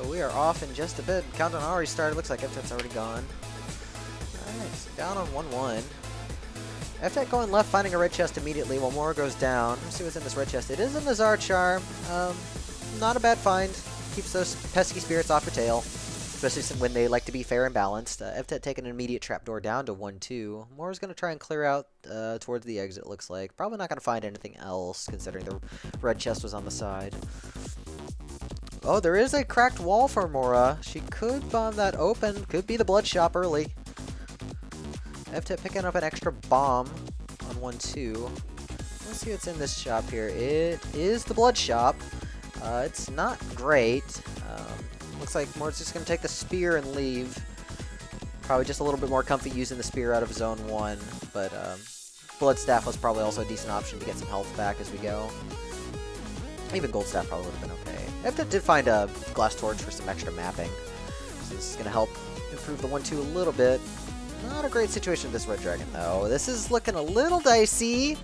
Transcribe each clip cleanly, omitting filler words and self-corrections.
So we are off in just a bit. Countdown already started. Looks like Evtet's already gone. Alright, so down on 1-1. Evtet going left, finding a red chest immediately while Moira goes down. Let's see what's in this red chest. It is a Nazar Charm. Not a bad find. Keeps those pesky spirits off your tail. Especially when they like to be fair and balanced. Evtet taking an immediate trapdoor down to 1-2. Moira's going to try and clear out towards the exit, looks like. Probably not going to find anything else, considering the red chest was on the side. Oh, there is a cracked wall for Moira. She could bomb that open. Could be the blood shop early. Evtet picking up an extra bomb on 1-2. Let's see what's in this shop here. It is the blood shop. It's not great. Looks like Moira's just going to take the spear and leave. Probably just a little bit more comfy using the spear out of zone 1. But blood staff was probably also a decent option to get some health back as we go. Even gold staff probably would have been okay. Evtet did find a glass torch for some extra mapping. So this is going to help improve the 1-2 a little bit. Not a great situation with this red dragon though. This is looking a little dicey.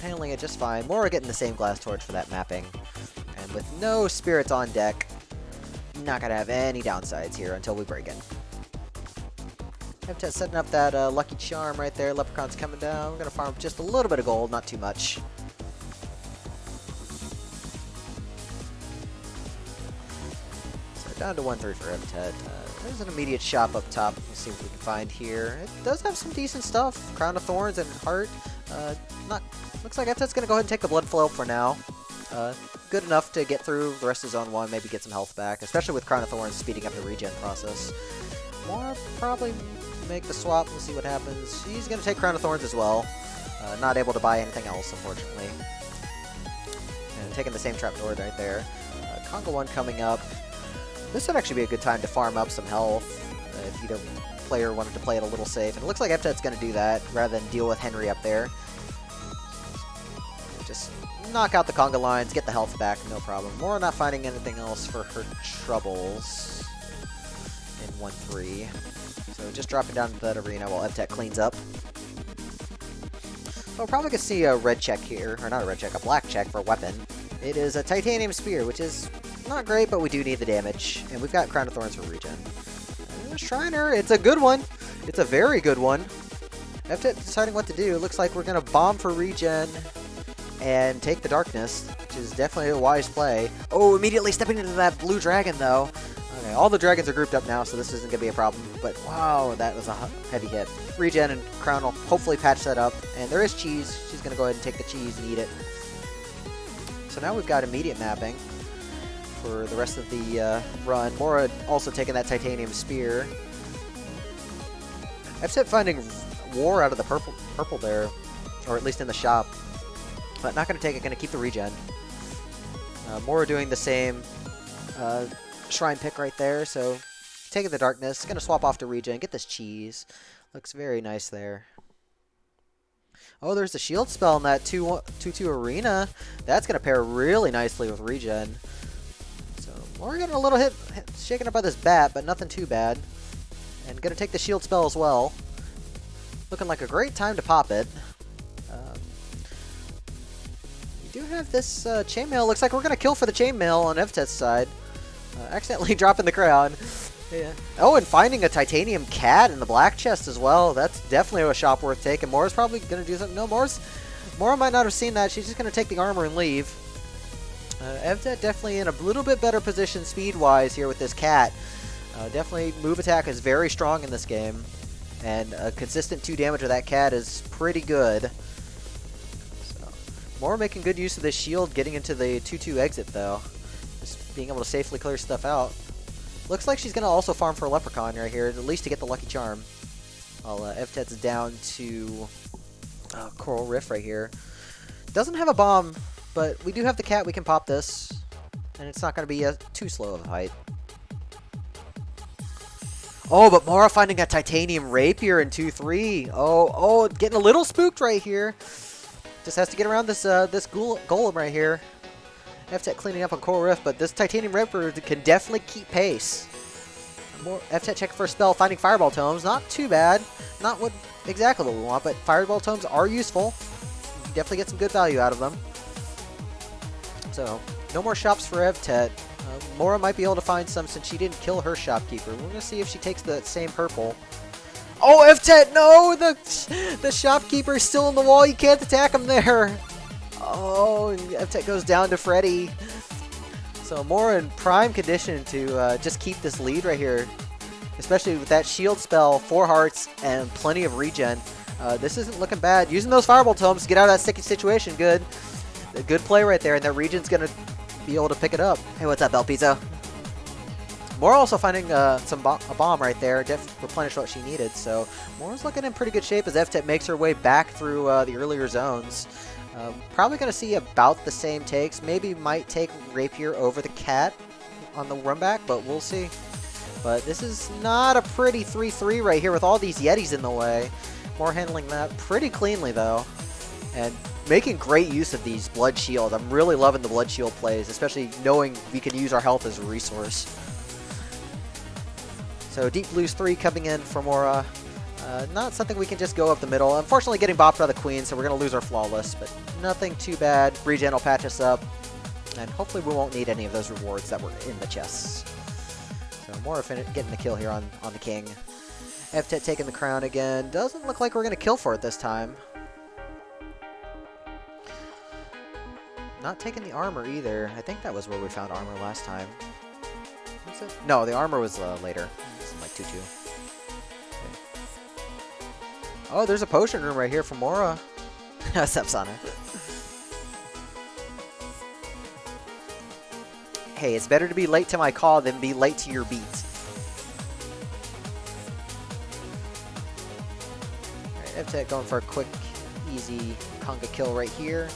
Handling it just fine. Moira getting the same glass torch for that mapping. And with no spirits on deck, not going to have any downsides here until we break it. Evtet setting up that lucky charm right there. Leprechaun's coming down. We're going to farm just a little bit of gold, not too much. Down to 1-3 for Evtet. There's an immediate shop up top. Let's see what we can find here. It does have some decent stuff. Crown of Thorns and Heart. Looks like Evtet's going to go ahead and take the Blood Flow for now. Good enough to get through the rest of Zone 1, maybe get some health back, especially with Crown of Thorns speeding up the regen process. Moira probably make the swap. We'll see what happens. She's going to take Crown of Thorns as well. Not able to buy anything else, unfortunately. And taking the same trapdoor right there. Conga 1 coming up. This would actually be a good time to farm up some health if either player wanted to play it a little safe. And it looks like Evtet's going to do that rather than deal with Henry up there. Just knock out the conga lines, get the health back, no problem. Moira not finding anything else for her troubles in 1-3. So just dropping down to that arena while Evtet cleans up. We're probably going to see a red check here, or not a red check, a black check for a weapon. It is a titanium spear, which is not great, but we do need the damage. And we've got Crown of Thorns for regen. Shriner, it's a good one. It's a very good one. Evtet deciding what to do. Looks like we're going to bomb for regen and take the darkness, which is definitely a wise play. Oh, immediately stepping into that blue dragon, though. Okay, all the dragons are grouped up now, so this isn't going to be a problem. But wow, that was a heavy hit. Regen and Crown will hopefully patch that up. And there is cheese. She's going to go ahead and take the cheese and eat it. So now we've got immediate mapping for the rest of the run. Moira also taking that titanium spear. Evtet finding war out of the purple there, or at least in the shop. But not going to take it, going to keep the regen. Moira doing the same shrine pick right there, so taking the darkness, going to swap off to regen, get this cheese. Looks very nice there. Oh, there's the shield spell in that 2-2 arena. That's going to pair really nicely with regen. So we're getting a little hit shaken up by this bat, but nothing too bad. And going to take the shield spell as well. Looking like a great time to pop it. We do have this chainmail. Looks like we're going to kill for the chainmail on Evtet's side. Accidentally dropping the crown. Yeah. Oh, and finding a titanium cat in the black chest as well. That's definitely a shop worth taking. Moira's probably going to do something. No, Moira might not have seen that. She's just going to take the armor and leave. Evtet definitely in a little bit better position speed-wise here with this cat. Definitely move attack is very strong in this game. And a consistent 2 damage with that cat is pretty good. So, Moira making good use of this shield, getting into the 2-2 exit though. Just being able to safely clear stuff out. Looks like she's going to also farm for a Leprechaun right here, at least to get the Lucky Charm. While Evtet's down to Coral Rift right here. Doesn't have a bomb, but we do have the cat. We can pop this. And it's not going to be too slow of a fight. Oh, but Moira finding a Titanium Rapier in 2-3. Oh, getting a little spooked right here. Just has to get around this golem right here. Evtet cleaning up on Coral Rift, but this Titanium Rapier can definitely keep pace. Evtet checking for a spell, finding Fireball Tomes. Not too bad. Not exactly what we want, but Fireball Tomes are useful. You definitely get some good value out of them. So, no more shops for Evtet. Moira might be able to find some since she didn't kill her shopkeeper. We're going to see if she takes the same purple. Oh, Evtet, no! The shopkeeper is still in the wall. You can't attack him there. Oh, Evtet goes down to Freddy. So Moira in prime condition to just keep this lead right here. Especially with that shield spell, 4 hearts, and plenty of regen. This isn't looking bad. Using those fireball tomes to get out of that sticky situation, good. A good play right there, and that regen's going to be able to pick it up. Hey, what's up, El Pizzo? Moira also finding a bomb right there, replenish what she needed. So Moira's looking in pretty good shape as Evtet makes her way back through the earlier zones. Probably going to see about the same takes. Maybe might take Rapier over the cat on the run back, but we'll see. But this is not a pretty 3-3 right here with all these Yetis in the way. Moira handling that pretty cleanly though. And making great use of these blood shields. I'm really loving the blood shield plays, especially knowing we can use our health as a resource. So Deep Blues 3 coming in for Moira. Not something we can just go up the middle. Unfortunately getting bopped by the Queen, so we're going to lose our Flawless, but nothing too bad. Regen will patch us up, and hopefully we won't need any of those rewards that were in the chests. So Moira getting the kill here on the King. Evtet taking the crown again. Doesn't look like we're going to kill for it this time. Not taking the armor either. I think that was where we found armor last time. Was it? No, the armor was later. It's like 2-2. Okay. Oh, there's a potion room right here for Moira. What's up, Sana? Hey, it's better to be late to my call than be late to your beat. Alright, Evtet going for a quick, easy conga kill right here.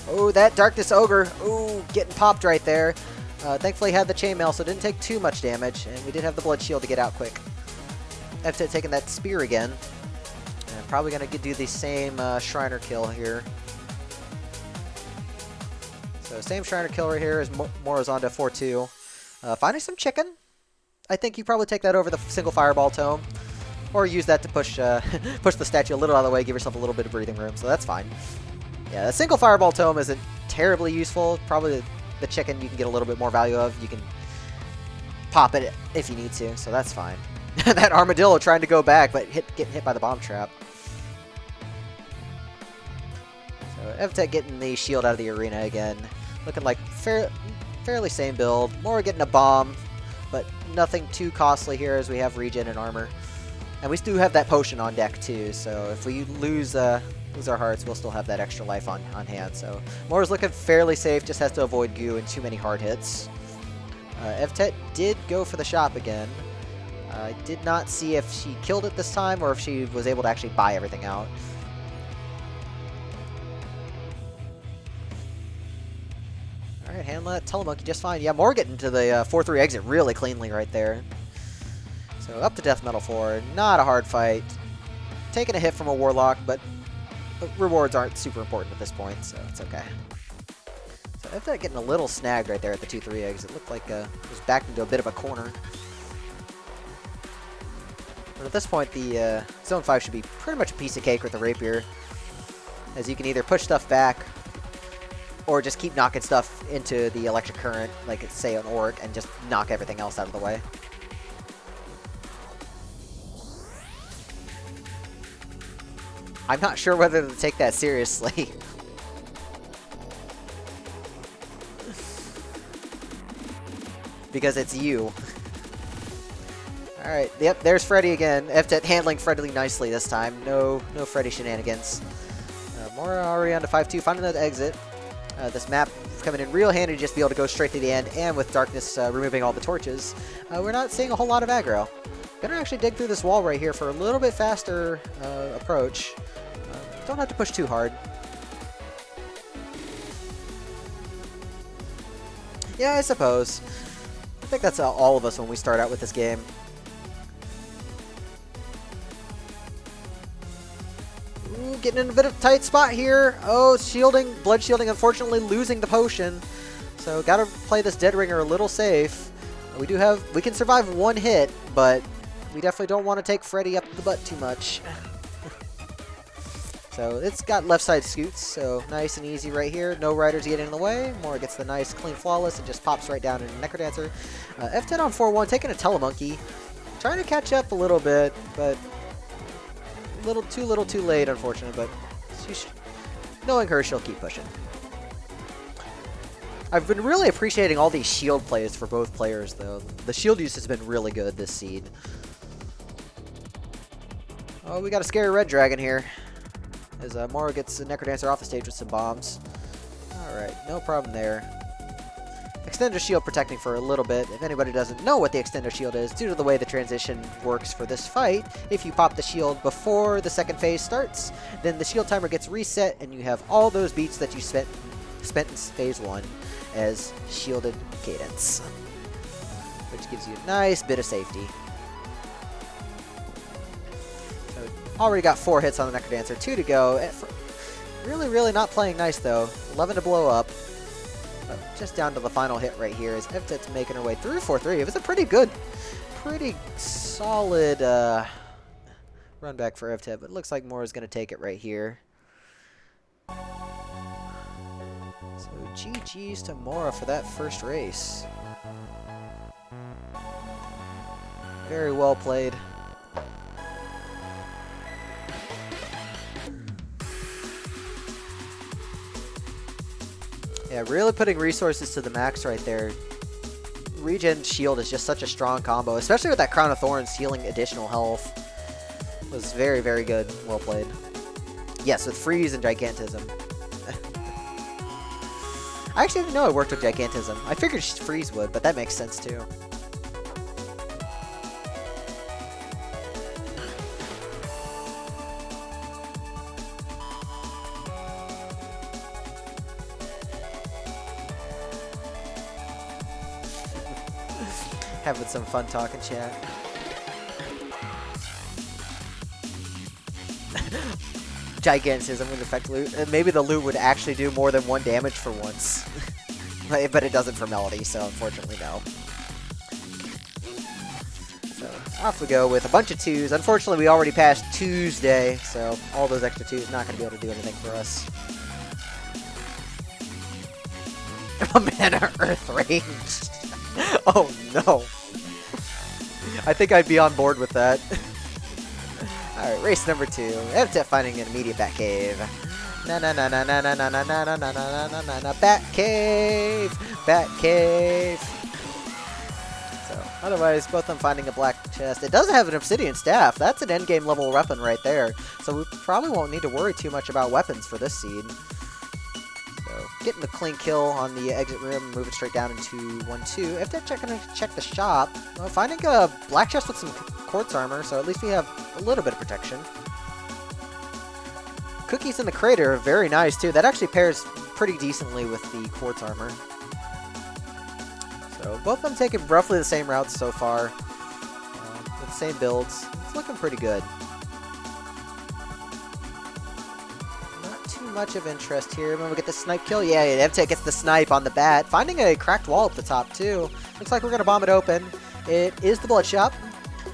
Oh, that Darkness Ogre. Ooh, getting popped right there. Thankfully had the chainmail, so it didn't take too much damage, and we did have the blood shield to get out quick. Evtet taking that spear again. And probably going to do the same Shriner kill here. So same Shriner kill right here as Moira's on to 4-2. Finding some chicken. I think you probably take that over the single fireball tome. Or use that to push push the statue a little out of the way, give yourself a little bit of breathing room, so that's fine. Yeah, the single fireball tome isn't terribly useful. Probably the chicken you can get a little bit more value of. You can pop it if you need to, so that's fine. That armadillo trying to go back, but getting hit by the bomb trap. So Evtet getting the shield out of the arena again. Looking like fairly same build. Moira getting a bomb, but nothing too costly here as we have regen and armor. And we do have that potion on deck too, so if we lose our hearts, we'll still have that extra life on hand. So Moira's looking fairly safe, just has to avoid goo and too many hard hits. Evtet did go for the shop again. I did not see if she killed it this time or if she was able to actually buy everything out. Alright, handle that Telemonkey just fine. Yeah, Moira getting to the 4-3 exit really cleanly right there. So up to Death Metal 4, not a hard fight. Taking a hit from a Warlock, but rewards aren't super important at this point, so it's okay. So Evtet getting a little snagged right there at the 2-3 exit. It looked like it was backed into a bit of a corner. But at this point, the Zone 5 should be pretty much a piece of cake with the Rapier, as you can either push stuff back or just keep knocking stuff into the electric current, like it's, say, an Orc, and just knock everything else out of the way. I'm not sure whether to take that seriously. Because it's you. Alright, yep, there's Freddy again. Evtet handling Freddy nicely this time. No Freddy shenanigans. Moira already on to 5-2, finding that exit. This map coming in real handy to just be able to go straight to the end, and with Darkness removing all the torches, we're not seeing a whole lot of aggro. Gonna actually dig through this wall right here for a little bit faster approach. Don't have to push too hard. Yeah, I suppose. I think that's all of us when we start out with this game. Ooh, getting in a bit of a tight spot here. Oh, shielding, blood shielding, unfortunately losing the potion. So gotta play this Dead Ringer a little safe. We can survive one hit, but we definitely don't want to take Freddy up the butt too much. So it's got left side scoots, so nice and easy right here. No riders getting in the way. Mora gets the nice, clean, flawless, and just pops right down into Necrodancer. Evtet on 4-1, taking a Telemonkey. Trying to catch up a little bit, but too little too late, unfortunately. But knowing her, she'll keep pushing. I've been really appreciating all these shield plays for both players, though. The shield use has been really good this seed. Oh, we got a scary red dragon here. As Mora gets the Necrodancer off the stage with some bombs. Alright, no problem there. Extender shield protecting for a little bit. If anybody doesn't know what the extender shield is, due to the way the transition works for this fight, if you pop the shield before the second phase starts, then the shield timer gets reset and you have all those beats that you spent in phase 1 as shielded Cadence. Which gives you a nice bit of safety. Already got 4 hits on the Necrodancer, 2 to go. Really not playing nice though. 11 to blow up. Just down to the final hit right here as Evtet's making her way through 4-3. It was a pretty solid run back for Evtet, but it looks like Mora's going to take it right here. So GG's to Mora for that first race. Very well played. Yeah, really putting resources to the max right there. Regen shield is just such a strong combo, especially with that Crown of Thorns healing additional health. It was very good. Well played. Yes, with Freeze and Gigantism. I actually didn't know it worked with Gigantism. I figured Freeze would, but that makes sense too. Having some fun talking chat. Gigantism would affect loot. Maybe the loot would actually do more than 1 damage for once. But it doesn't for Melody, so unfortunately no. So off we go with a bunch of 2s. Unfortunately we already passed Tuesday, so all those extra 2s not going to be able to do anything for us. A Mana Earth range. Oh no. I think I'd be on board with that. Alright, race number 2. Evtet finding an immediate bat cave. Bat cave! Bat cave! So, otherwise, both of them finding a black chest. It does have an obsidian staff. That's an endgame level weapon right there. So we probably won't need to worry too much about weapons for this seed. Getting a clean kill on the exit room, moving straight down into 1-2. Evtet gonna check the shop. Finding a black chest with some quartz armor, so at least we have a little bit of protection. Cookies in the crater are very nice too. That actually pairs pretty decently with the quartz armor. So both of them taking roughly the same routes so far, with the same builds. It's looking pretty good. Much of interest here. When we get the snipe kill, yeah, Evtet gets the snipe on the bat. Finding a cracked wall up the top too. Looks like we're gonna bomb it open. It is the blood shop.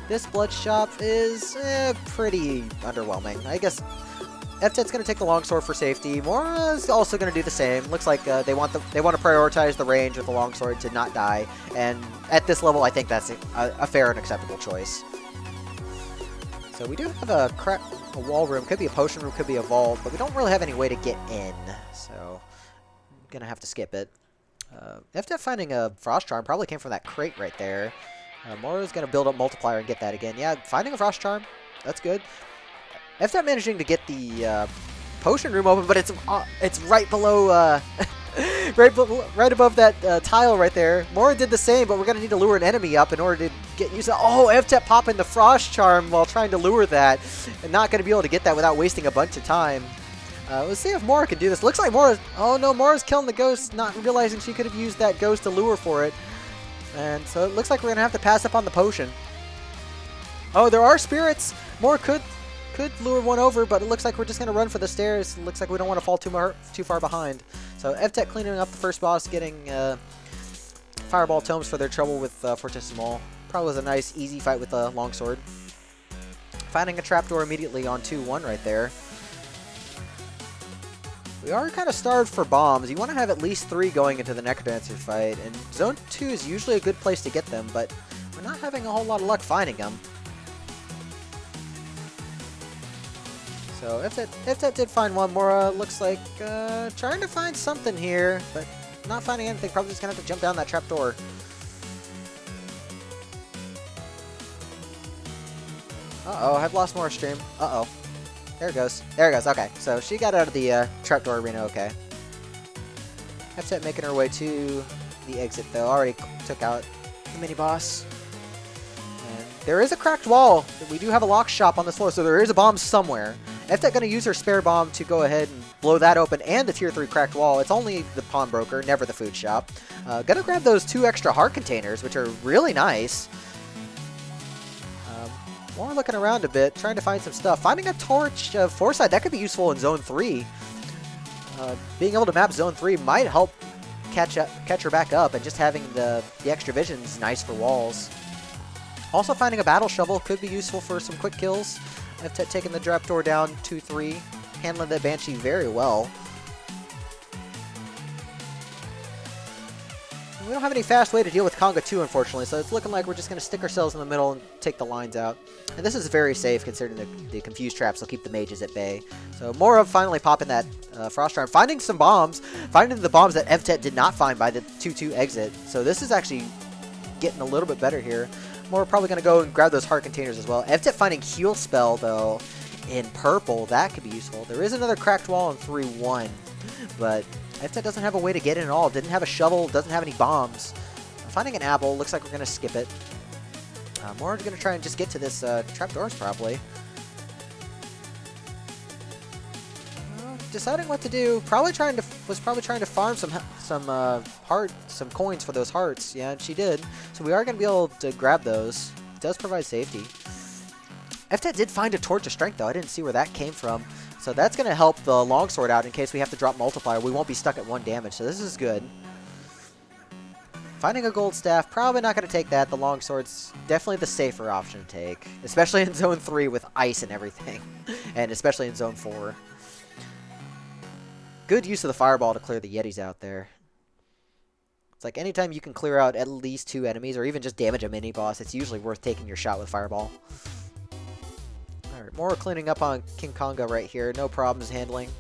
This blood shop is pretty underwhelming. I guess Evtet's gonna take the longsword for safety. Mora's also gonna do the same. Looks like they want to prioritize the range with the longsword to not die. And at this level, I think that's a fair and acceptable choice. So we do have a wall room, could be a potion room, could be a vault, but we don't really have any way to get in, so I'm gonna have to skip it. Evtet finding a frost charm probably came from that crate right there. Mora's gonna build up multiplier and get that again. Yeah, finding a frost charm, that's good. Evtet managing to get the potion room open, but it's right below right above that tile right there. Mora did the same, but we're going to need to lure an enemy up in order to get used to... Oh, Evtet popping the frost charm while trying to lure that. And not going to be able to get that without wasting a bunch of time. Let's see if Mora can do this. Looks like Mora's... Oh no, Mora's killing the ghost, not realizing she could have used that ghost to lure for it. And so it looks like we're going to have to pass up on the potion. Oh, there are spirits! Mora could lure one over, but it looks like we're just going to run for the stairs. It looks like we don't want to fall too far behind. So Evtet cleaning up the first boss, getting fireball tomes for their trouble with Fortissimo. Probably was a nice, easy fight with the longsword. Finding a trapdoor immediately on 2-1 right there. We are kind of starved for bombs. You want to have at least 3 going into the Necrodancer fight, and Zone 2 is usually a good place to get them, but we're not having a whole lot of luck finding them. So Evtet did find one. Moira looks like trying to find something here, but not finding anything. Probably just going to have to jump down that trapdoor. Uh-oh, I've lost more stream. Uh-oh. There it goes. There it goes. Okay, so she got out of the trapdoor arena, okay. Evtet making her way to the exit, though. Already took out the mini-boss. And there is a cracked wall. We do have a lock shop on this floor, so there is a bomb somewhere. Evtet going to use her spare bomb to go ahead and blow that open and the tier 3 cracked wall. It's only the pawnbroker, never the food shop. Gonna grab those 2 extra heart containers, which are really nice. More looking around a bit, trying to find some stuff. Finding a torch of Foresight, that could be useful in Zone 3. Being able to map Zone 3 might help catch her back up, and just having the extra vision is nice for walls. Also finding a battle shovel could be useful for some quick kills. I've taken the trapdoor down 2-3, handling the Banshee very well. We don't have any fast way to deal with Conga 2, unfortunately, so it's looking like we're just going to stick ourselves in the middle and take the lines out. And this is very safe, considering the confused traps will keep the mages at bay. So Moira finally popping that Frost Charm, finding some bombs, finding the bombs that Evtet did not find by the 2-2 exit. So this is actually getting a little bit better here. Moira probably going to go and grab those heart containers as well. Evtet finding Heal Spell, though, in purple. That could be useful. There is another cracked wall in 3-1, but Evtet doesn't have a way to get in at all. Didn't have a shovel, doesn't have any bombs. Finding an apple, looks like we're going to skip it. Moira's going to try and just get to this trapdoors, probably. Deciding what to do. Was probably trying to farm some coins for those hearts. Yeah, she did. So we are going to be able to grab those. It does provide safety. Evtet did find a Torch of Strength, though. I didn't see where that came from. So that's going to help the longsword out in case we have to drop multiplier. We won't be stuck at 1 damage, so this is good. Finding a gold staff, probably not going to take that. The longsword's definitely the safer option to take, especially in Zone 3 with ice and everything, and especially in Zone 4. Good use of the fireball to clear the Yetis out there. It's like anytime you can clear out at least 2 enemies, or even just damage a mini-boss, it's usually worth taking your shot with fireball. Alright, more cleaning up on King Conga right here. No problems handling.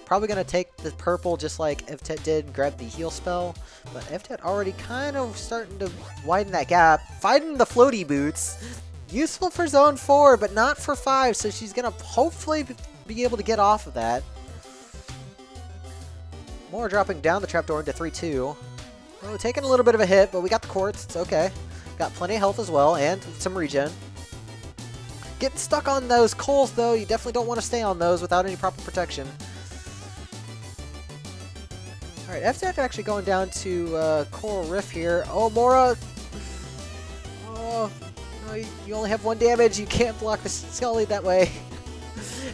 Probably going to take the purple just like Evtet did and grab the heal spell. But Evtet already kind of starting to widen that gap. Fighting the floaty boots. Useful for Zone 4, but not for 5. So she's going to hopefully be able to get off of that. More dropping down the trapdoor into 3-2. Oh, taking a little bit of a hit, but we got the quartz. It's okay. Got plenty of health as well, and some regen. Getting stuck on those coals, though. You definitely don't want to stay on those without any proper protection. Alright, Evtet actually going down to Coral Rift here. Oh, Moira! Oh, no, you only have 1 damage. You can't block the Scully that way.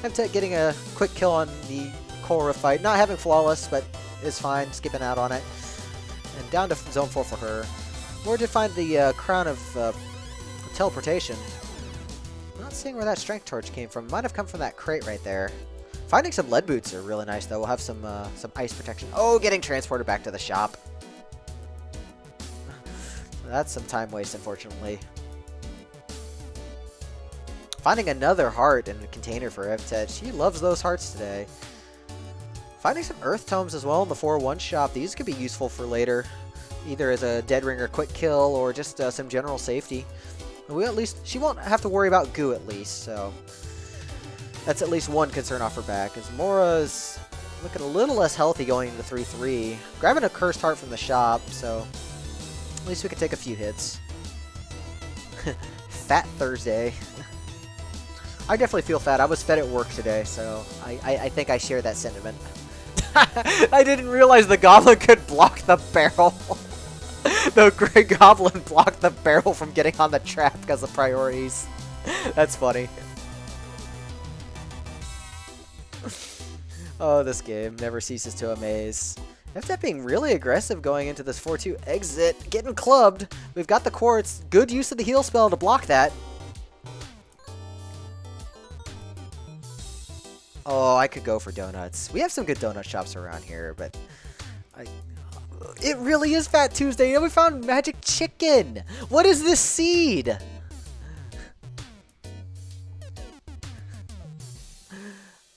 Evtet getting a quick kill on the Coral Rift fight. Not having flawless, but is fine. Skipping out on it. And down to Zone 4 for her. Moira did find the Crown of Teleportation. Not seeing where that Strength Torch came from. Might have come from that crate right there. Finding some lead boots are really nice, though. We'll have some ice protection. Oh, getting transported back to the shop. That's some time waste, unfortunately. Finding another heart in a container for Evtet. She loves those hearts today. Finding some Earth Tomes as well in the 4-1 shop. These could be useful for later. Either as a Dead Ringer quick kill or just some general safety. She won't have to worry about goo at least, so that's at least one concern off her back. As Moira's looking a little less healthy going into 3-3. Grabbing a Cursed Heart from the shop, so at least we can take a few hits. Fat Thursday. I definitely feel fat. I was fed at work today, so I think I share that sentiment. I didn't realize the Goblin could block the barrel. The Grey Goblin blocked the barrel from getting on the trap because of priorities. That's funny. Oh, this game never ceases to amaze. Evtet being really aggressive going into this 4-2 exit. Getting clubbed. We've got the quartz. Good use of the heal spell to block that. Oh, I could go for donuts. We have some good donut shops around here, but it really is Fat Tuesday, and we found magic chicken. What is this seed?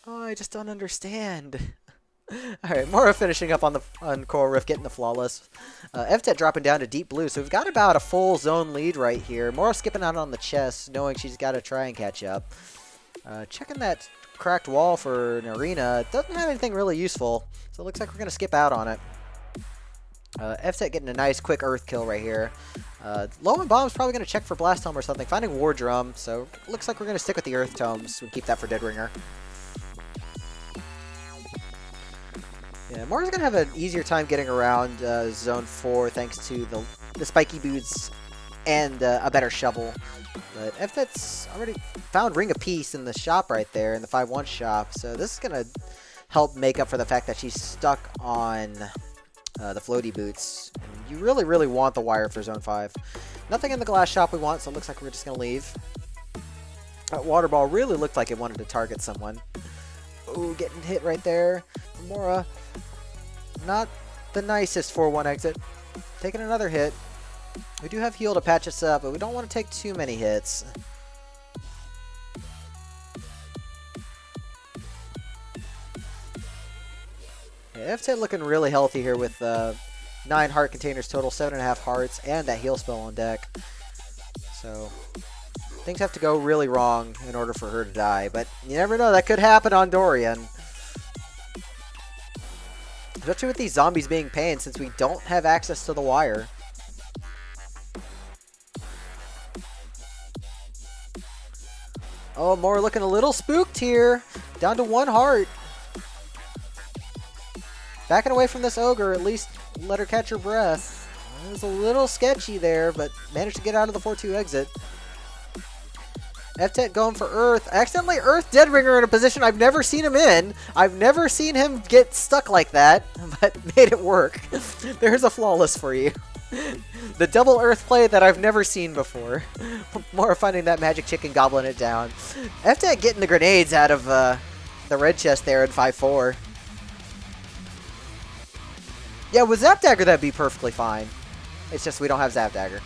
Oh, I just don't understand. Alright, Moira finishing up on Coral Rift, getting the flawless. Evtet dropping down to deep blue, so we've got about a full zone lead right here. Moira skipping out on the chest, knowing she's got to try and catch up. Checking that cracked wall for an arena. Doesn't have anything really useful, so it looks like we're going to skip out on it. Evtet getting a nice quick earth kill right here. Low on bomb's probably going to check for blast tome or something, finding war drum, so looks like we're going to stick with the earth tomes and keep that for Dead Ringer. Yeah, Moira's going to have an easier time getting around Zone 4 thanks to the spiky boots and a better shovel. But Evtet's already found Ring of Peace in the shop right there, in the 5-1 shop, so this is going to help make up for the fact that she's stuck on the floaty boots. And you really, really want the wire for Zone 5. Nothing in the glass shop we want, so it looks like we're just going to leave. That water ball really looked like it wanted to target someone. Ooh, getting hit right there. Moira, not the nicest 4-1 exit. Taking another hit. We do have heal to patch us up, but we don't want to take too many hits. Yeah, Evtet looking really healthy here with 9 heart containers total, 7.5 hearts, and that heal spell on deck. So things have to go really wrong in order for her to die, but you never know, that could happen on Dorian. Especially with these zombies being pain, since we don't have access to the wire. Oh, Moira looking a little spooked here. Down to 1 heart. Backing away from this ogre, at least let her catch her breath. It was a little sketchy there, but managed to get out of the 4-2 exit. Evtet going for Earth. Accidentally Earth Dead Ringer in a position I've never seen him in. I've never seen him get stuck like that, but made it work. There's a flawless for you. The double Earth play that I've never seen before. More finding that magic chicken gobbling it down. Evtet getting the grenades out of the red chest there in 5-4. Yeah, with Zap Dagger that'd be perfectly fine. It's just we don't have Zap Dagger.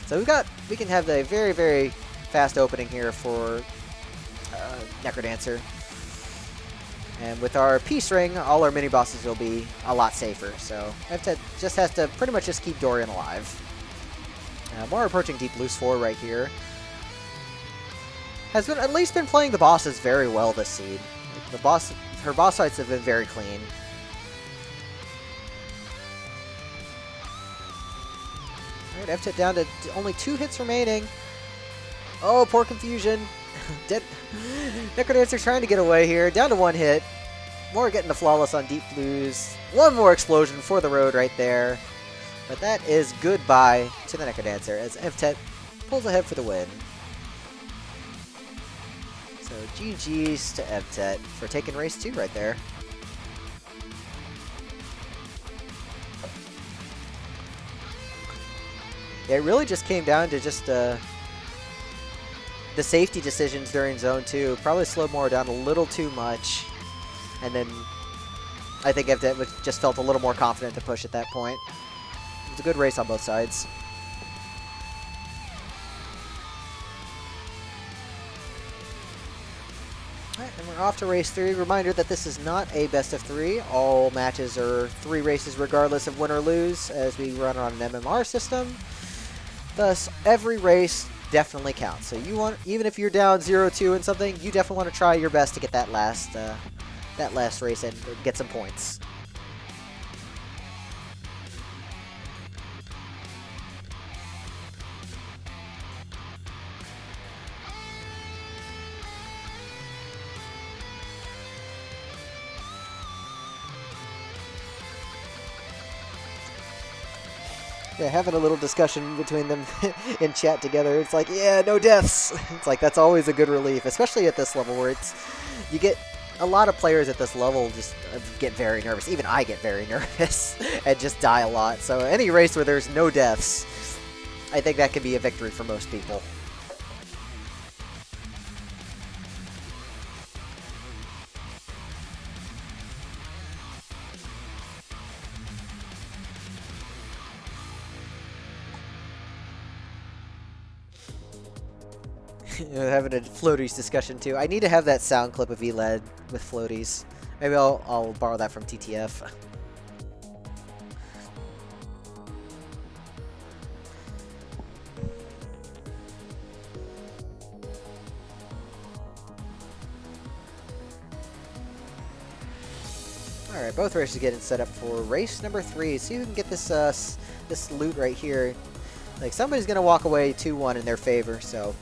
So we can have a very, very fast opening here for Necrodancer. And with our Peace Ring, all our mini-bosses will be a lot safer. So Evtet just has to pretty much just keep Dorian alive. More approaching Deep Loose 4 right here. Has at least been playing the bosses very well this seed. Her boss fights have been very clean. Alright, Evtet down to only 2 hits remaining. Oh, poor confusion. Necrodancer trying to get away here. Down to 1 hit. More getting the flawless on Deep Blues. 1 more explosion for the road right there. But that is goodbye to the Necrodancer as Evtet pulls ahead for the win. So GG's to Evtet for taking race 2 right there. Yeah, it really just came down to just the safety decisions during Zone 2. Probably slowed Moira down a little too much. And then I think Evtet just felt a little more confident to push at that point. It was a good race on both sides. Alright, and we're off to race 3. Reminder that this is not a best of 3. All matches are 3 races regardless of win or lose, as we run on an MMR system. Thus, every race definitely counts. So you want, even if you're down 0-2 in something, you definitely want to try your best to get that last race and get some points. Yeah, having a little discussion between them in chat together. It's like, yeah, no deaths. It's like, that's always a good relief, especially at this level where you get a lot of players at this level just get very nervous. Even I get very nervous and just die a lot. So any race where there's no deaths, I think that can be a victory for most people. Having a floaties discussion too. I need to have that sound clip of VLED with floaties. Maybe I'll borrow that from TTF. Alright, both races getting set up for race number 3. See who can get this this loot right here. Like, somebody's going to walk away 2-1 in their favor, so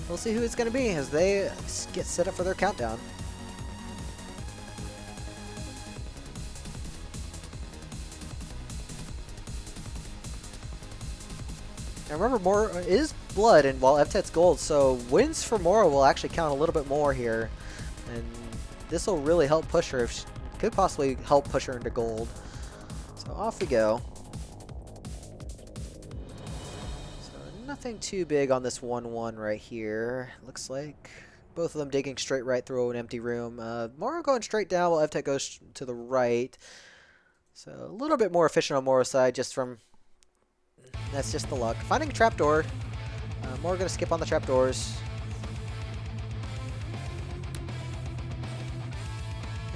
we'll see who it's going to be as they get set up for their countdown. And remember, Moira is blood, and while Evtet's gold, so wins for Moira will actually count a little bit more here. And this will really help push her. Could possibly help push her into gold. So off we go. So nothing too big on this 1-1 right here. Looks like both of them digging straight right through an empty room. Moira going straight down while Evtet goes to the right. So a little bit more efficient on Moira's side, just from... That's just the luck. Finding a trapdoor. Moira going to skip on the trapdoors.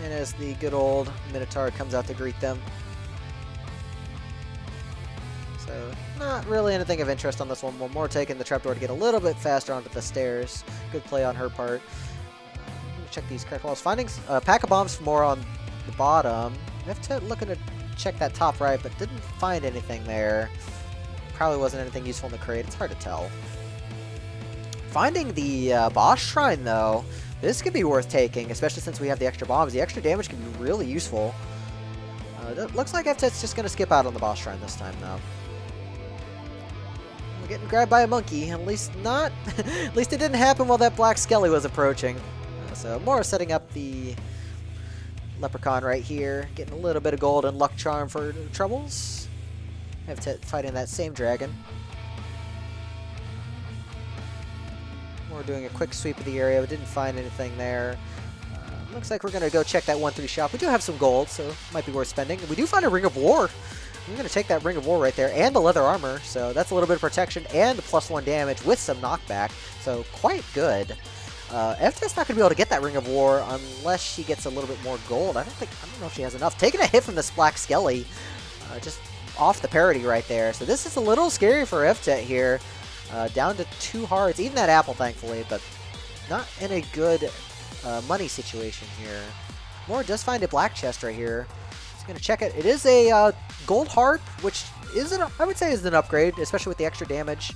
And as the good old Minotaur comes out to greet them. So, not really anything of interest on this one. More taking the trapdoor to get a little bit faster onto the stairs. Good play on her part. Let me check these crack walls. Finding a pack of bombs for more on the bottom. Evtet looking to check that top right, but didn't find anything there. Probably wasn't anything useful in the crate. It's hard to tell. Finding the boss shrine, though. This could be worth taking, especially since we have the extra bombs. The extra damage can be really useful. It looks like Evtet's just going to skip out on the boss shrine this time, though. We're getting grabbed by a monkey. At least not... At least it didn't happen while that black skelly was approaching. So Moira setting up the leprechaun right here. Getting a little bit of gold and luck charm for troubles. Evtet fighting that same dragon. We're doing a quick sweep of the area, but didn't find anything there. Looks like we're going to go check that 1-3 shop. We do have some gold, so it might be worth spending. We do find a Ring of War. We're going to take that Ring of War right there, and the leather armor, so that's a little bit of protection, and +1 damage with some knockback, so quite good. Evtet's not going to be able to get that Ring of War unless she gets a little bit more gold. I don't know if she has enough. Taking a hit from this black skelly, just off the parity right there. So this is a little scary for Evtet here. Down to 2 hearts. Eating that apple, thankfully, but not in a good money situation here. Moira does find a black chest right here. Just going to check it. It is a gold heart, which is, I would say, is an upgrade, especially with the extra damage.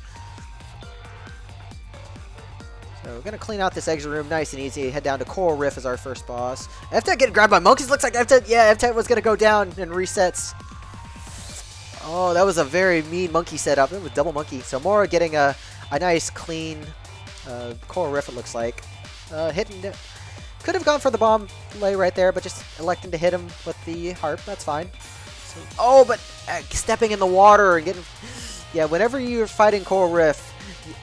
So we're going to clean out this exit room nice and easy. Head down to Coral Rift as our first boss. Evtet getting grabbed by monkeys. Looks like Evtet was going to go down and resets. Oh, that was a very mean monkey setup. It was double monkey. So Moira getting a nice, clean Coral Rift, it looks like. Hitting it. Could have gone for the bomb lay right there, but just electing to hit him with the harp. That's fine. So, oh, but stepping in the water and getting... Yeah, whenever you're fighting Coral Rift,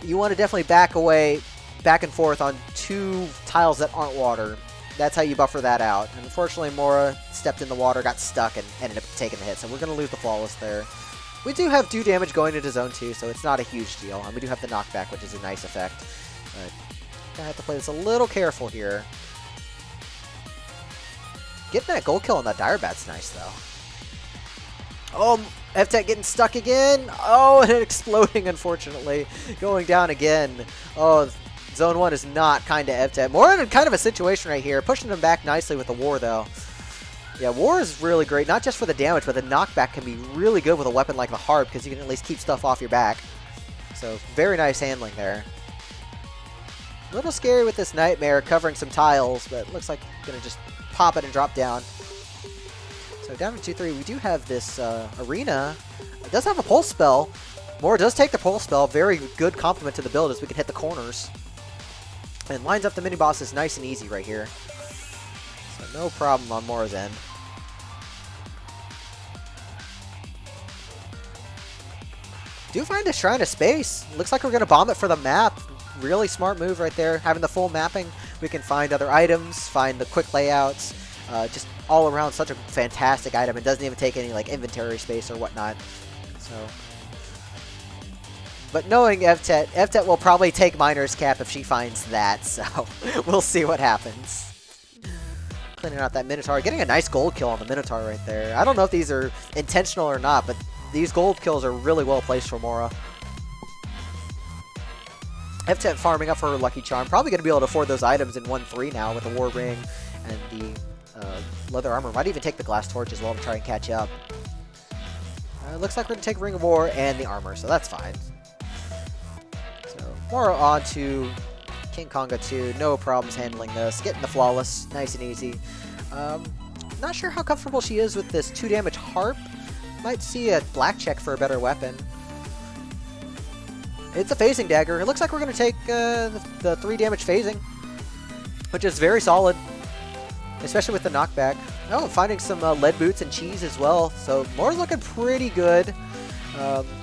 you want to definitely back away, back and forth on 2 tiles that aren't water. That's how you buffer that out. And unfortunately, Moira stepped in the water, got stuck, and ended up taking the hit. So we're going to lose the flawless there. We do have 2 damage going into zone 2, so it's not a huge deal. And we do have the knockback, which is a nice effect. But gonna have to play this a little careful here. Getting that gold kill on that dire bat's nice, though. Oh, Evtet getting stuck again. Oh, and exploding, unfortunately. Going down again. Oh, Zone 1 is not kind to Evtet. More in kind of a situation right here. Pushing him back nicely with the War, though. Yeah, War is really great, not just for the damage, but the knockback can be really good with a weapon like the harp, because you can at least keep stuff off your back. So, very nice handling there. A little scary with this Nightmare covering some tiles, but it looks like going to just pop it and drop down. So, down to 2-3, we do have this Irina. It does have a pulse spell. Moira does take the pulse spell. Very good complement to the build as we can hit the corners. And lines up the mini-bosses nice and easy right here. So no problem on Moira's end. Do find a Shrine of Space. Looks like we're going to bomb it for the map. Really smart move right there. Having the full mapping, we can find other items, find the quick layouts. Just all around such a fantastic item. It doesn't even take any like inventory space or whatnot. So But knowing Evtet, Evtet will probably take Miner's Cap if she finds that, so we'll see what happens. Cleaning out that Minotaur, getting a nice gold kill on the Minotaur right there. I don't know if these are intentional or not, but these gold kills are really well placed for Moira. Evtet farming up for her Lucky Charm, probably going to be able to afford those items in 1-3 now with the War Ring and the leather armor. Might even take the Glass Torch as well to try and catch up. Looks like we're going to take Ring of War and the armor, so that's fine. So Moira on to King Konga 2, no problems handling this. Getting the Flawless, nice and easy. Not sure how comfortable she is with this 2 damage Harp. Might see a black check for a better weapon. It's a phasing dagger. It looks like we're going to take the 3 damage phasing, which is very solid, especially with the knockback. Oh, finding some lead boots and cheese as well. So Moira's looking pretty good.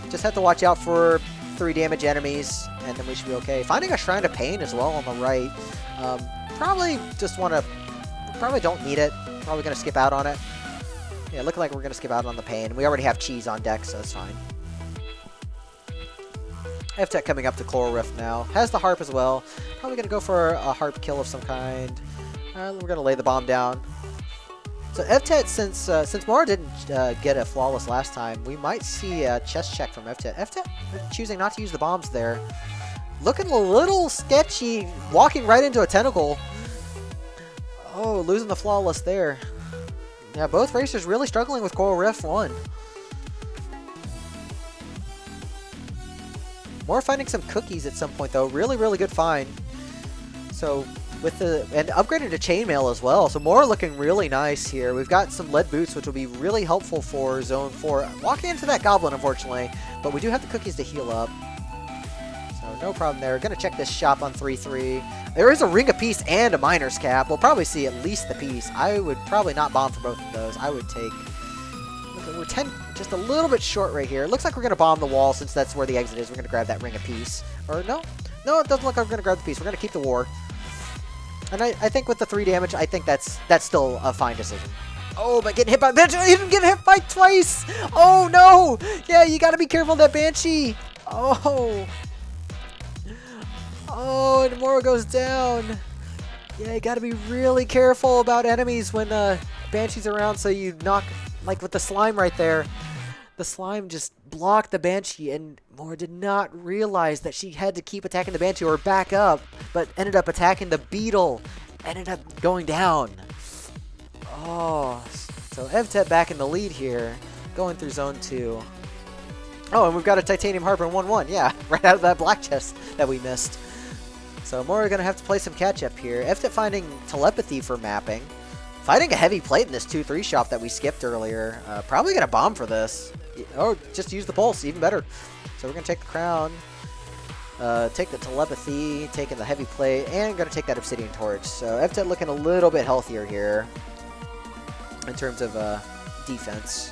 Just have to watch out for 3 damage enemies, and then we should be okay. Finding a Shrine of Pain as well on the right. Probably just want to... Probably don't need it. Probably going to skip out on it. Yeah, looking like we're going to skip out on the Pain. We already have cheese on deck, so that's fine. Evtet coming up to Coral Rift now. Has the Harp as well. Probably going to go for a Harp kill of some kind. We're going to lay the bomb down. So Evtet, since Moira didn't get a Flawless last time, we might see a chest check from Evtet. Evtet choosing not to use the bombs there. Looking a little sketchy, walking right into a tentacle. Oh, losing the Flawless there. Yeah, both racers really struggling with Coral Rift 1. Moira finding some cookies at some point though. Really, really good find. So with the and upgraded to chainmail as well. So Moira looking really nice here. We've got some lead boots, which will be really helpful for Zone 4. Walking into that goblin, unfortunately, but we do have the cookies to heal up. So no problem there. Gonna check this shop on 3-3. There is a Ring of Peace and a Miner's Cap. We'll probably see at least the Peace. I would probably not bomb for both of those. I would take... We're 10, just a little bit short right here. It looks like we're going to bomb the wall since that's where the exit is. We're going to grab that Ring of Peace. Or no? No, it doesn't look like we're going to grab the Peace. We're going to keep the War. And I think with the 3 damage, I think that's still a fine decision. Oh, but getting hit by Banshee. He didn't get hit by twice. Oh, no. Yeah, you got to be careful of that Banshee. Oh. Oh, and Moira goes down. Yeah, you got to be really careful about enemies when Banshee's around, so you knock... Like with the slime right there, the slime just blocked the Banshee, and Moira did not realize that she had to keep attacking the Banshee or back up, but ended up attacking the beetle, ended up going down. Oh, so Evtet back in the lead here, going through Zone 2. Oh, and we've got a Titanium Harp in 1-1, yeah, right out of that black chest that we missed. So Moira gonna have to play some catch up here. Evtet finding Telepathy for mapping. Fighting a heavy plate in this 2-3 shop that we skipped earlier. Probably going to bomb for this. Or just use the pulse, even better. So we're going to take the crown, take the telepathy, taking the heavy plate, and going to take that obsidian torch. So Evtet looking a little bit healthier here in terms of defense.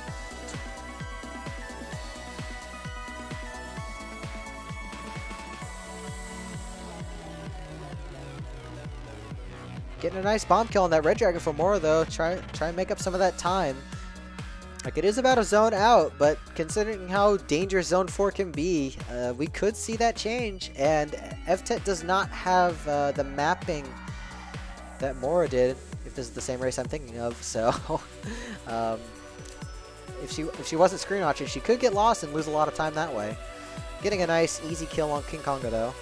Getting a nice bomb kill on that red dragon for Moira though. Try and make up some of that time. Like, it is about a zone out, but considering how dangerous Zone 4 can be, we could see that change. And Evtet does not have the mapping that Moira did, if this is the same race I'm thinking of. So, if she wasn't screen watching, she could get lost and lose a lot of time that way. Getting a nice easy kill on King Konga though.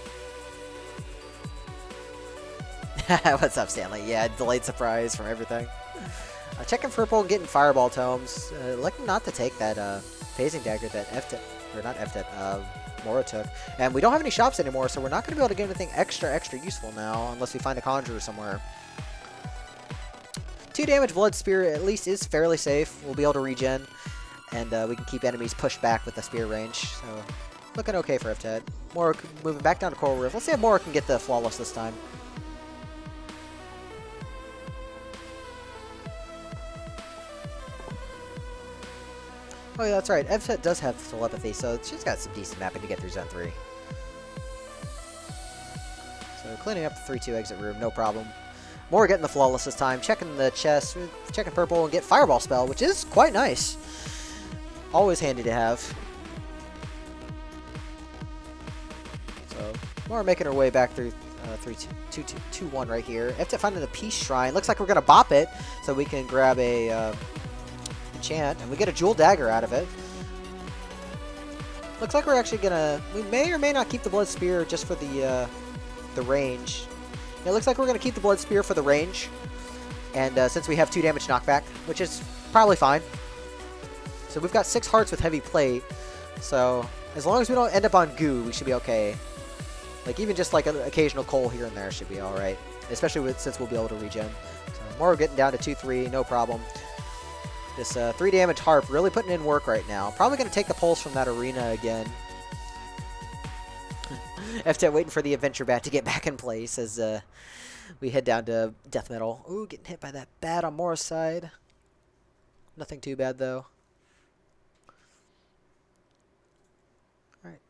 What's up, Stanley? Yeah, delayed surprise from everything. Checking purple and getting fireball tomes. Looking not to take that phasing dagger that Evtet, or not Evtet, Moira took. And we don't have any shops anymore, so we're not going to be able to get anything extra useful now unless we find a conjurer somewhere. 2 damage Blood Spear at least is fairly safe. We'll be able to regen, and we can keep enemies pushed back with the spear range. So looking okay for Evtet. Moira moving back down to Coral Rift. Let's see if Moira can get the Flawless this time. Oh yeah, that's right. Evtet does have telepathy, so she's got some decent mapping to get through Zone 3. So cleaning up the 3-2 exit room, no problem. Moira getting the Flawless this time, checking the chest, checking purple, and get Fireball Spell, which is quite nice. Always handy to have. We're making our way back through 3-2-2-1 right here. Evtet finding the Peace Shrine. Looks like we're going to bop it so we can grab a enchant, and we get a Jewel Dagger out of it. Looks like we're actually going to... We may or may not keep the Blood Spear just for the range. Yeah, it looks like we're going to keep the Blood Spear for the range. And since we have 2 damage knockback, which is probably fine. So we've got 6 hearts with Heavy Plate. So as long as we don't end up on goo, we should be okay. Like even just like an occasional coal here and there should be alright. Especially since we'll be able to regen. So Moro getting down to 2-3, no problem. This 3 damage harp really putting in work right now. Probably going to take the pulse from that arena again. Evtet waiting for the Adventure Bat to get back in place as we head down to Death Metal. Ooh, getting hit by that bat on Mora's side. Nothing too bad though. Alright.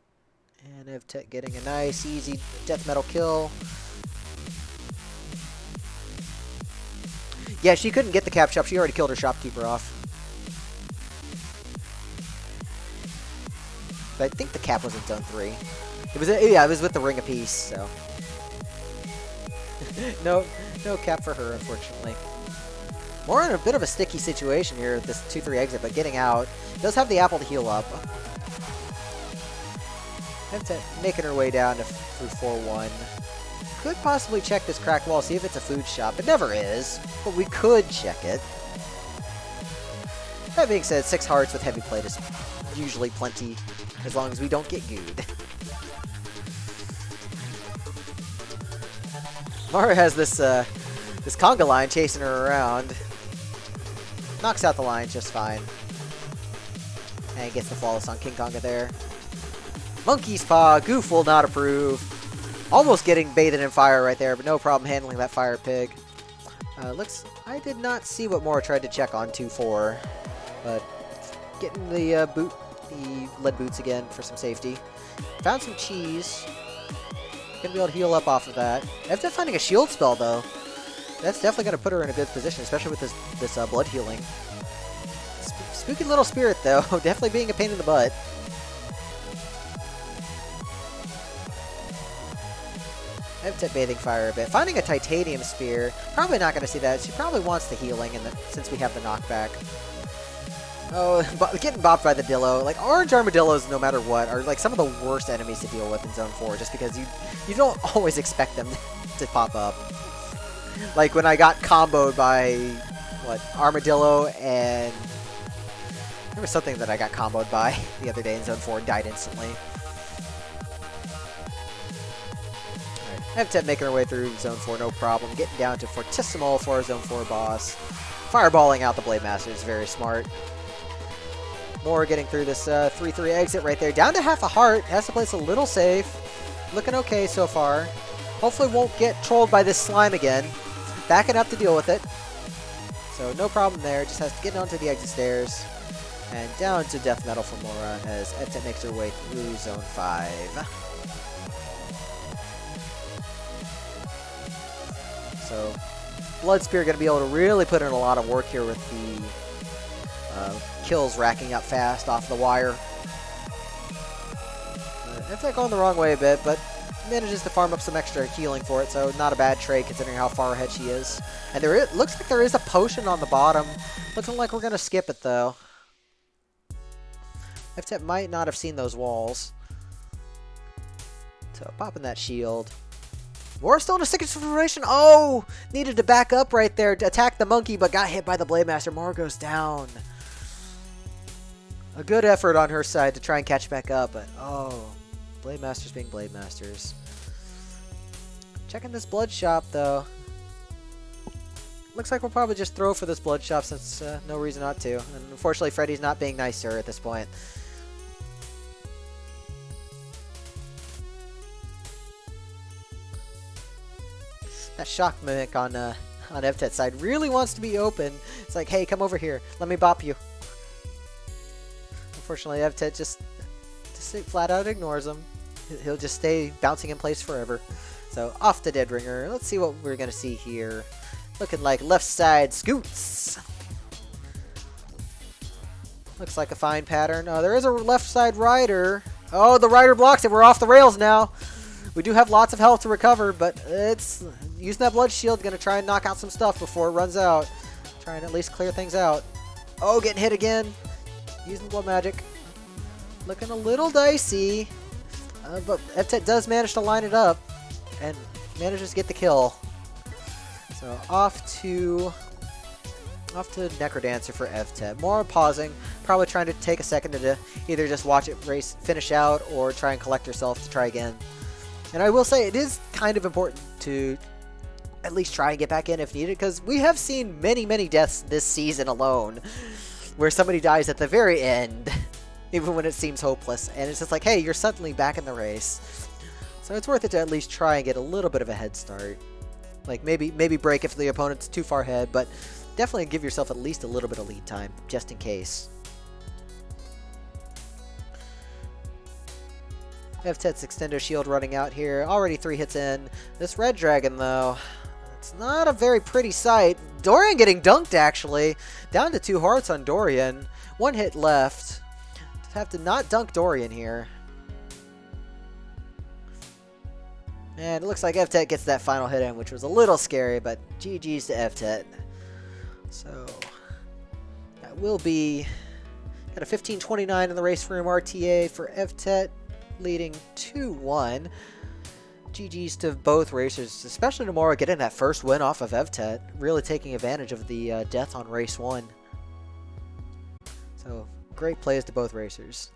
And Evtet getting a nice, easy Death Metal kill. Yeah, she couldn't get the cap shop. She already killed her shopkeeper off. But I think the cap was in zone 3. It was, yeah, it was with the Ring of Peace, so. no cap for her, unfortunately. More in a bit of a sticky situation here at this 2-3 exit, but getting out. Does have the apple to heal up. Evtet making her way down to through 4-1. Could possibly check this cracked wall, see if it's a food shop. It never is, but we could check it. That being said, 6 hearts with Heavy Plate is usually plenty, as long as we don't get gooed. Mara has this this conga line chasing her around. Knocks out the line just fine. And gets the flawless on King Konga there. Monkey's Paw, Goof will not approve. Almost getting bathed in fire right there, but no problem handling that fire pig. I did not see what Mora tried to check on 2-4, but getting the the lead boots again for some safety. Found some cheese. Gonna be able to heal up off of that. Evtet finding a shield spell though. That's definitely gonna put her in a good position, especially with this blood healing. Spooky little spirit though, definitely being a pain in the butt. Evtet bathing fire a bit. Finding a titanium spear. Probably not going to see that. She probably wants the healing since we have the knockback. Oh, getting bopped by the Dillo. Like, orange armadillos, no matter what, are like some of the worst enemies to deal with in Zone 4, just because you don't always expect them to pop up. Like when I got comboed by, what, Armadillo and... There was something that I got comboed by the other day in Zone 4 and died instantly. Evtet making her way through Zone 4, no problem. Getting down to Fortissimo for our Zone 4 boss. Fireballing out the Blade Master is very smart. More getting through this 3-3 exit right there. Down to half a heart. Has to place a little safe. Looking okay so far. Hopefully won't get trolled by this slime again. Backing up to deal with it. So no problem there. Just has to get onto the exit stairs. And down to Death Metal for Mora as Evtet makes her way through Zone 5. So, Blood Spear going to be able to really put in a lot of work here with the kills racking up fast off the wire. Evtet going the wrong way a bit, but manages to farm up some extra healing for it, so not a bad trade considering how far ahead she is. And looks like there is a potion on the bottom. Looking like we're going to skip it, though. Evtet might not have seen those walls. So, popping that shield. Mora's still in a sticky situation. Oh! Needed to back up right there to attack the monkey, but got hit by the Blade Master. Mora goes down. A good effort on her side to try and catch back up, but oh. Blade Masters being Blade Masters. Checking this blood shop, though. Looks like we'll probably just throw for this blood shop since no reason not to. And unfortunately, Freddy's not being nice to her at this point. That shock mimic on Evtet's side really wants to be open. It's like, hey, come over here. Let me bop you. Unfortunately, Evtet just flat out ignores him. He'll just stay bouncing in place forever. So, off to Dead Ringer. Let's see what we're going to see here. Looking like left side scoots. Looks like a fine pattern. Oh, there is a left side rider. Oh, the rider blocks it. We're off the rails now. We do have lots of health to recover, but it's using that blood shield. Gonna try and knock out some stuff before it runs out. Try and at least clear things out. Oh, getting hit again. Using blood magic. Looking a little dicey. But Evtet does manage to line it up and manages to get the kill. So off to Necrodancer for Evtet. More pausing, probably trying to take a second to either just watch it race finish out or try and collect herself to try again. And I will say it is kind of important to at least try and get back in if needed, because we have seen many deaths this season alone where somebody dies at the very end, even when it seems hopeless, and it's just like, hey, you're suddenly back in the race. So it's worth it to at least try and get a little bit of a head start. Like maybe break if the opponent's too far ahead, but definitely give yourself at least a little bit of lead time, just in case. Evtet's Extendo Shield running out here. Already 3 hits in. This Red Dragon, though, it's not a very pretty sight. Dorian getting dunked, actually. Down to 2 hearts on Dorian. 1 hit left. Just have to not dunk Dorian here. And it looks like Evtet gets that final hit in, which was a little scary, but GG's to Evtet. So that will be got a 15:29 in the race room RTA for Evtet, leading 2-1. GG's to both racers, especially to Moira getting that first win off of Evtet, really taking advantage of the death on race 1. So great plays to both racers.